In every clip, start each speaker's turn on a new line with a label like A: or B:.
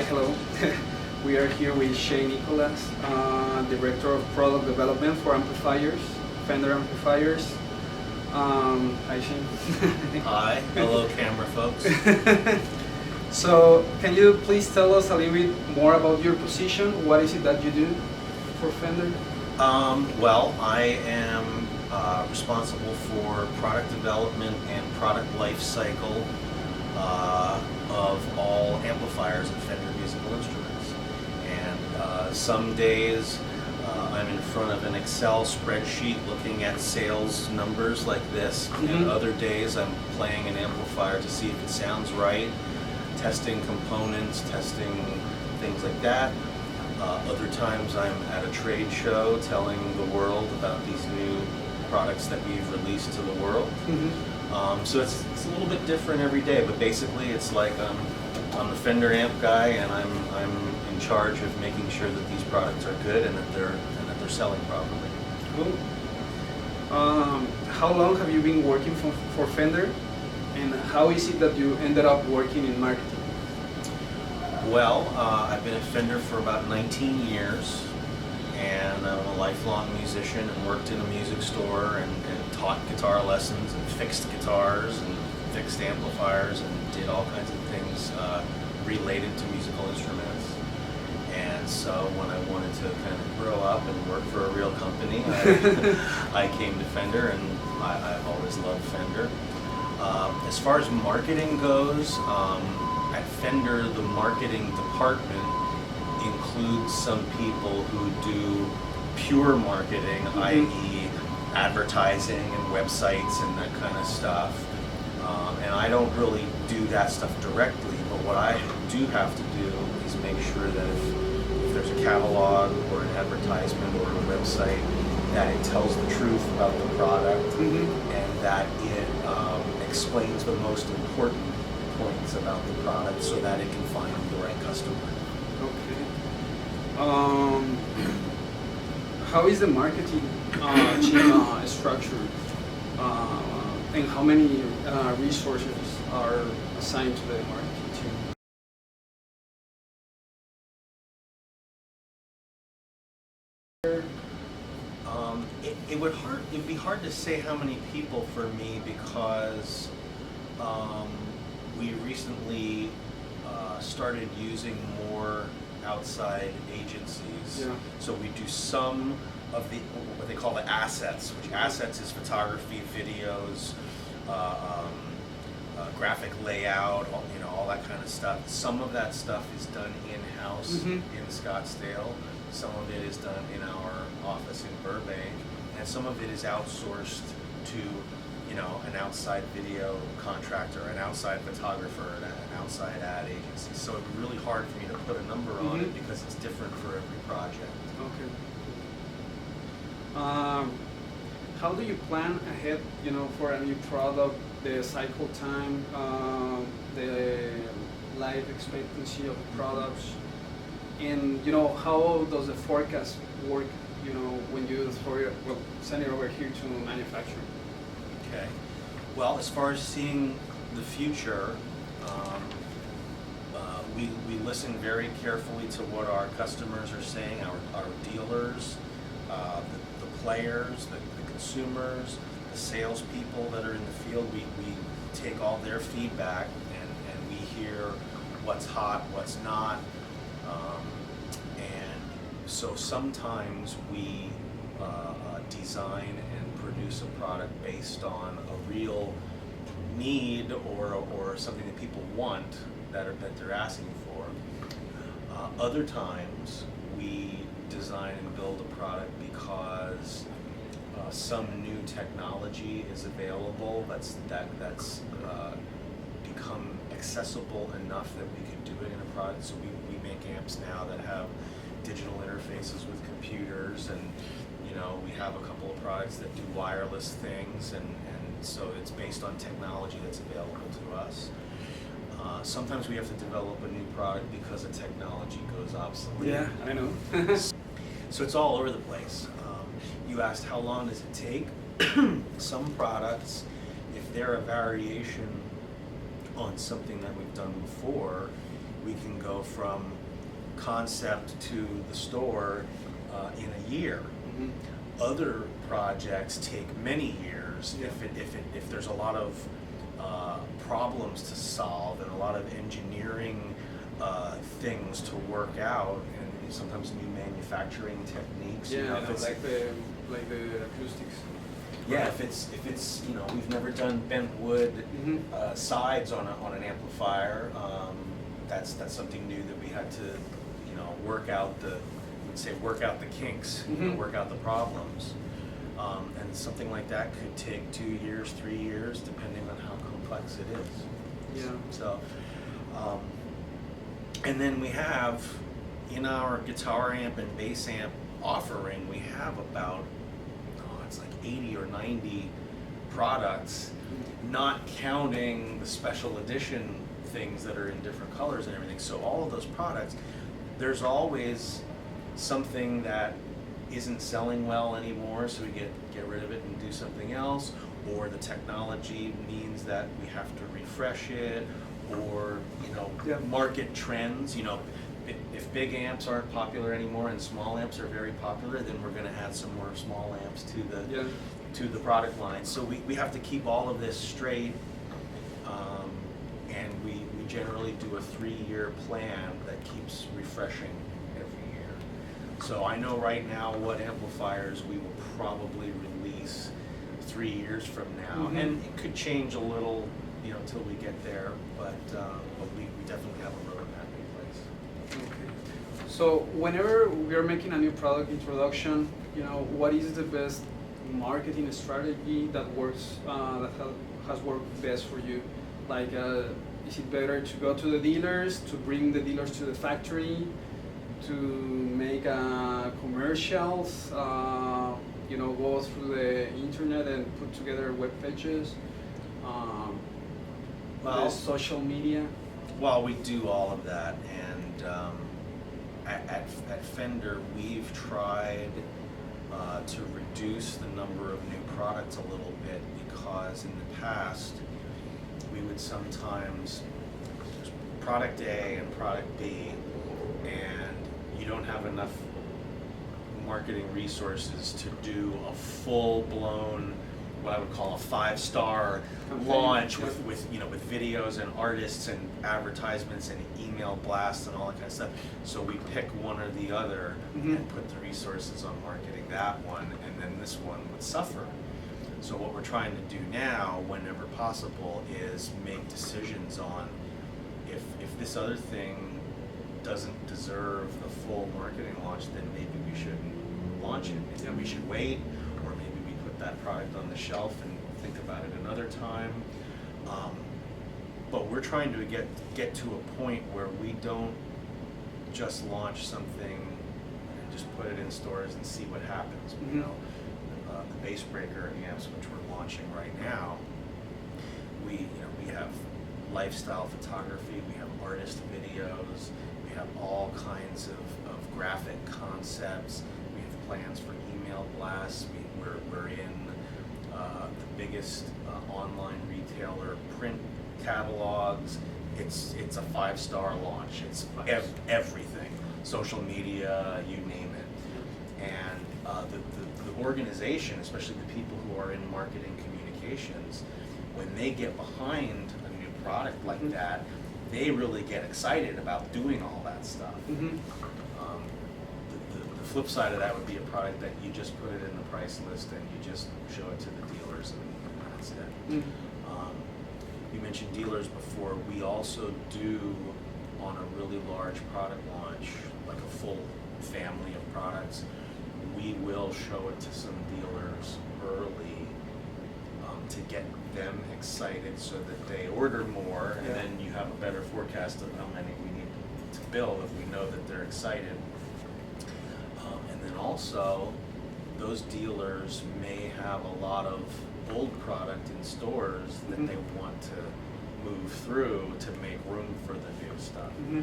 A: Hi, hello. We are here with Shay Nicholas, Director of Product Development for amplifiers, Fender amplifiers. Hi, Shane.
B: Hi, hello camera folks.
A: So, can you please tell us a little bit more about your position? What is it that you do for Fender?
B: Well, I am responsible for product development and product life cycle of all amplifiers at Fender Musical Instruments. And some days I'm in front of an Excel spreadsheet looking at sales numbers like this, and other days I'm playing an amplifier to see if it sounds right, testing components, testing things like that. Other times I'm at a trade show telling the world about these new products that we've released to the world. So it's a little bit different every day, but basically it's like I'm the Fender amp guy, and I'm in charge of making sure that these products are good and that they're selling properly.
A: Cool. How long have you been working for Fender, and how is it that you ended up working in marketing?
B: Well, I've been at Fender for about 19 years, and I'm a lifelong musician and worked in a music store and taught guitar lessons and fixed guitars and fixed amplifiers and did all kinds of things related to musical instruments. And so when I wanted to kind of grow up and work for a real company, I came to Fender, and I've always loved Fender. As far as marketing goes, at Fender, the marketing department includes some people who do pure marketing, i.e. advertising and websites and that kind of stuff. And I don't really do that stuff directly, but what I do have to do is make sure that if there's a catalog or an advertisement or a website, that it tells the truth about the product and that it explains the most important points about the product so that it can find the right customer.
A: Okay. How is the marketing team structured? And how many resources are assigned to the marketing team?
B: It'd be hard to say how many people for me, because we recently started using more outside agencies.
A: Yeah.
B: So we do some of what they call the assets, which assets is photography, videos, graphic layout, all that kind of stuff. Some of that stuff is done in-house in Scottsdale. Some of it is done in our office in Burbank, and some of it is outsourced to an outside video contractor, an outside photographer, and an outside ad agency. So it'd be really hard for me to put a number on it because it's different for every project.
A: Okay. How do you plan ahead, for a new product, the cycle time, the life expectancy of the products, and how does the forecast work, when you send it over here to manufacturing?
B: Okay. Well, as far as seeing the future, we listen very carefully to what our customers are saying, our dealers, the players, the consumers, the salespeople that are in the field. We take all their feedback and we hear what's hot, what's not. And so sometimes we design and produce a product based on a real need or something that people want that they're asking for. Other times we design and build a product because some new technology is available that's become accessible enough that we can do it in a product. So we make amps now that have digital interfaces with computers, and we have a couple of products that do wireless things, and so it's based on technology that's available to us. Sometimes we have to develop a new product because the technology goes obsolete.
A: Yeah, I know.
B: So it's all over the place. You asked how long does it take? Some products, if they're a variation on something that we've done before, we can go from concept to the store in a year.
A: Mhm.
B: Other projects take many years
A: Yeah.
B: if there's a lot of problems to solve and a lot of engineering things to work out, and sometimes new manufacturing techniques.
A: Yeah,
B: you know, if it's,
A: like the acoustics.
B: yeah, if it's we've never done bent wood
A: Mhm.
B: sides on an amplifier. That's something new that we had to work out the kinks,
A: Mhm.
B: work out the problems, and something like that could take 2 years, 3 years, depending on how complex it is.
A: Yeah.
B: So, and then we have in our guitar amp and bass amp offering, we have about it's like 80 or 90 products, not counting the special edition things that are in different colors and everything. So all of those products, there's always something that isn't selling well anymore, so we get rid of it and do something else, or the technology means that we have to refresh it, or
A: Yeah.
B: market trends. If big amps aren't popular anymore and small amps are very popular, then we're going to add some more small amps
A: Yeah.
B: to the product line. So we have to keep all of this straight, and we generally do a 3-year plan that keeps refreshing every year. So I know right now what amplifiers we will probably release 3 years from now,
A: Mhm.
B: and it could change a little, till we get there, but we definitely have a roadmap in place.
A: Okay. So whenever we are making a new product introduction, what is the best marketing strategy that works, has worked best for you? Like, is it better to go to the dealers, to bring the dealers to the factory, to make commercials, go through the internet and put together web pages, the social media?
B: Well, we do all of that, and at Fender, we've tried to reduce the number of new products a little bit, because in the past, we would sometimes product A and product B, and you don't have enough marketing resources to do a full-blown, what I would call a 5-star launch with videos and artists and advertisements and email blasts and all that kind of stuff. So we pick one or the other
A: Mhm.
B: and put the resources on marketing that one, and then this one would suffer. So what we're trying to do now, whenever possible, is make decisions on if this other thing doesn't deserve the full marketing launch, then maybe we shouldn't launch it. Maybe we should wait, or maybe we put that product on the shelf and think about it another time. But we're trying to get to a point where we don't just launch something and just put it in stores and see what happens.
A: Mhm.
B: The bass breaker amps, which we're launching right now, we have lifestyle photography, we have artist videos, we have all kinds of graphic concepts, we have plans for email blasts, we're in the biggest online retailer print catalogs. It's a 5-star launch. It's everything, social media, you name it. And the organization, especially the people who are in marketing communications, when they get behind a new product like
A: Mhm.
B: that, they really get excited about doing all that stuff.
A: Mm-hmm.
B: The flip side of that would be a product that you just put it in the price list and you just show it to the dealers and that's it.
A: Mm.
B: You mentioned dealers before. We also do, on a really large product launch, like a full family of products, we will show it to some dealers early to get them excited so that they order more, and then you have a better forecast of how many we need to build if we know that they're excited. And then also, those dealers may have a lot of old product in stores that
A: Mhm.
B: they want to move through to make room for the new stuff.
A: Mm-hmm.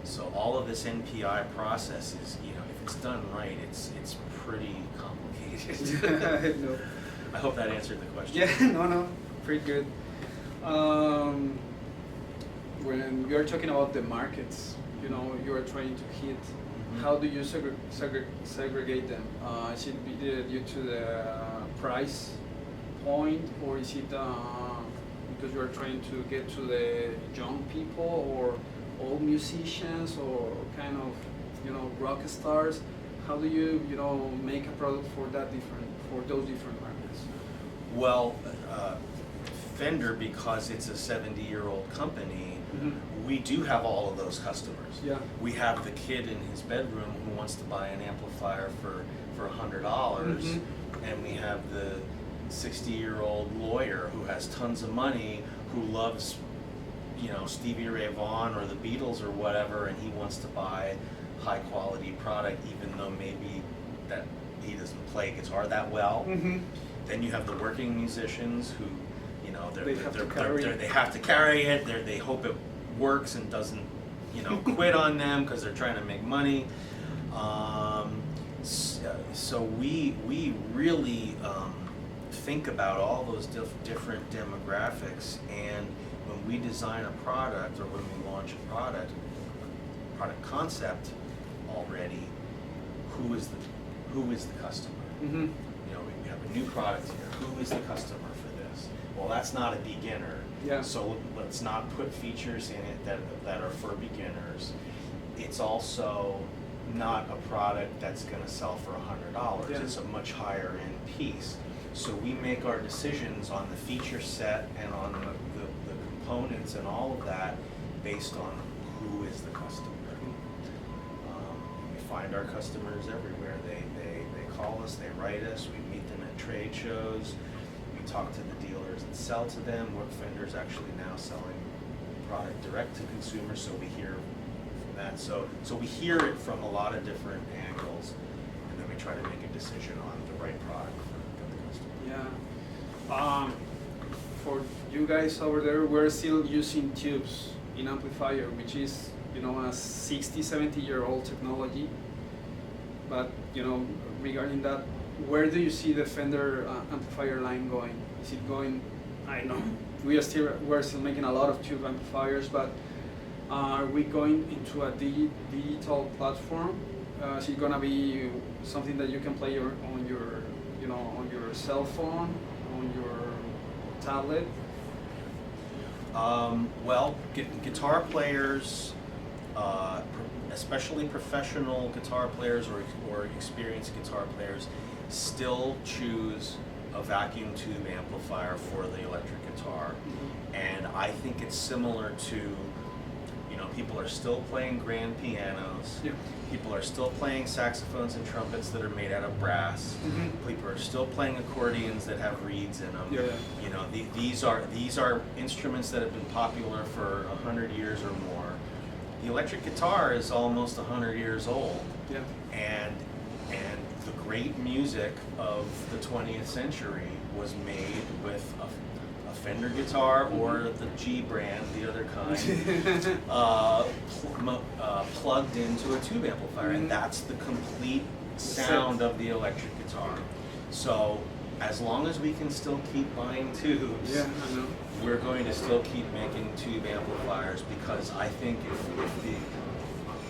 B: So all of this NPI process is, if it's done right, it's pretty complicated.
A: No.
B: I hope that answered the question.
A: Yeah, no, pretty good. when you're talking about the markets, you are trying to hit. How do you segregate them? Is it due to the price point, or is it because you are trying to get to the young people, or old musicians, or kind of rock stars? How do you make a product for those different markets?
B: Well, Fender, because it's a 70-year-old company, we do have all of those customers.
A: Yeah.
B: We have the kid in his bedroom who wants to buy an amplifier for $100, and we have the 60-year-old lawyer who has tons of money, who loves Stevie Ray Vaughan or the Beatles or whatever, and he wants to buy high quality product even though maybe that he doesn't play guitar that well. Then you have the working musicians who they have to carry it. They hope it works and doesn't quit on them because they're trying to make money. So we really think about all those different demographics, and when we design a product or when we launch a product concept already, who is the customer? We have a new product here. Who is the customer for this? Well, that's not a beginner.
A: Yeah.
B: So let's not put features in it that are for beginners. It's also not a product that's going to sell for $100.
A: Yeah.
B: It's a much higher end piece. So we make our decisions on the feature set and on the components and all of that based on who is the customer. We find our customers everywhere. They call us, they write us, we meet them at trade shows, we talk to the dealers that sell to them. Fender's actually now selling product direct to consumers, so we hear from that. So we hear it from a lot of different angles, and then we try to make a decision on the right product for the customer.
A: Yeah. For you guys over there, we're still using tubes in amplifier, which is a 60, 70-year-old technology. But regarding that, where do you see the Fender amplifier line going? Is it going? I know we're still making a lot of tube amplifiers, but are we going into a digital platform? Is it gonna be something that you can play on your cell phone, on your tablet?
B: Well, guitar players, especially professional guitar players or experienced guitar players, still choose a vacuum tube amplifier for the electric guitar. And I think it's similar to, people are still playing grand pianos. Yeah. People are still playing saxophones and trumpets that are made out of brass. People are still playing accordions that have reeds in them.
A: Yeah.
B: These are instruments that have been popular for 100 years or more. The electric guitar is almost 100 years old.
A: Yeah.
B: And the great music of the 20th century was made with a Fender guitar or the G brand, the other kind, plugged into a tube amplifier, and that's the complete sound of the electric guitar. So as long as we can still keep buying tubes, we're going to still keep making tube amplifiers, because I think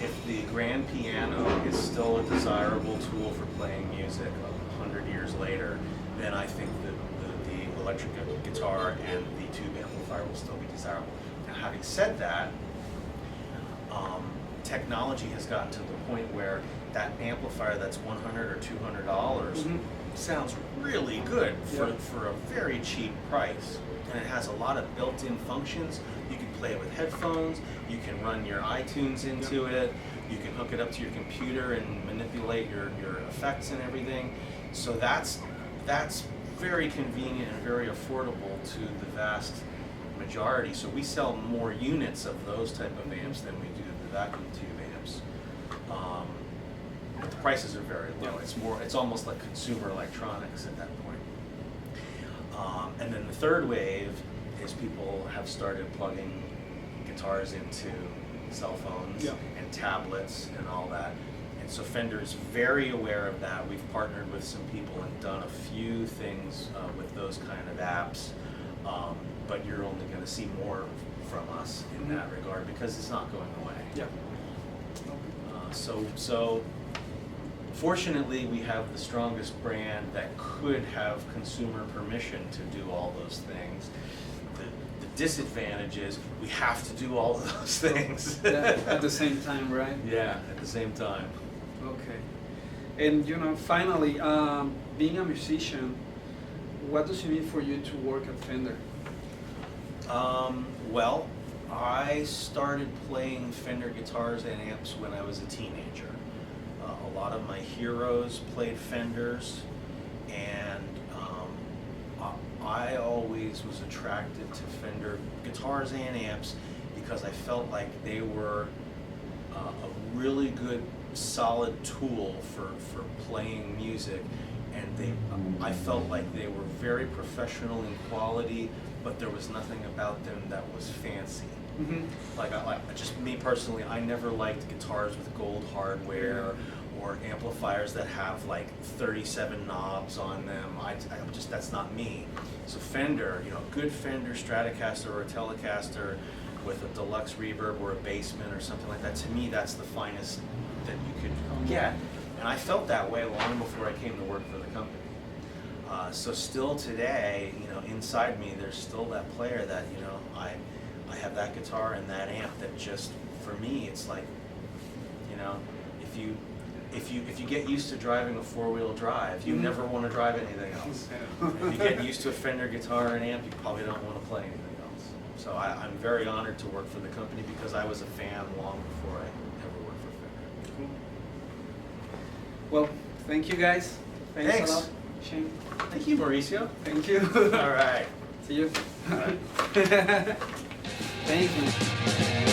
B: if the grand piano is still a desirable tool for playing music 100 years later, then I think that the electric guitar and the tube amplifier will still be desirable. Now, having said that, technology has gotten to the point where that amplifier that's $100 or $200 sounds really good for a very cheap price, and it has a lot of built-in functions. You can play it with headphones, you can run your iTunes into it, you can hook it up to your computer and manipulate your effects and everything. So that's very convenient and very affordable to the vast majority. So we sell more units of those type of amps than we do the vacuum tube amps. But the prices are very low. It's almost like consumer electronics at that point. And then the third wave is people have started plugging guitars into cell phones and tablets and all that. And so Fender's very aware of that. We've partnered with some people and done a few things with those kind of apps, but you're only going to see more from us in that regard because it's not going away.
A: Yeah.
B: So fortunately, we have the strongest brand that could have consumer permission to do all those things. The disadvantage is we have to do all of those things.
A: Yeah, at the same time, right?
B: Yeah, at the same time.
A: Okay. And you know, finally, being a musician, what does it mean for you to work at Fender?
B: Well, I started playing Fender guitars and amps when I was a teenager. A lot of my heroes played Fenders, and I always was attracted to Fender guitars and amps because I felt like they were a really good, solid tool for playing music, and I felt like they were very professional in quality, but there was nothing about them that was fancy.
A: Mm-hmm.
B: Like just me personally, I never liked guitars with gold hardware or amplifiers that have like 37 knobs on them. That's not me. So Fender, you know, good Fender Stratocaster or a Telecaster with a deluxe reverb or a basement or something like that, to me that's the finest that you could get. And I felt that way long before I came to work for the company. So still today, you know, inside me there's still that player that, you know, I have that guitar and that amp that just, for me, it's like, you know, if you get used to driving a four-wheel drive, you never want to drive anything else. If you get used to a Fender guitar and amp, you probably don't want to play anything else. So I'm very honored to work for the company because I was a fan long before I ever worked for Fender.
A: Cool. Well, thank you guys. Thanks a lot, Shane.
B: Thank you, Mauricio.
A: Thank you.
B: All right.
A: See you.
B: All right.
A: Thank you.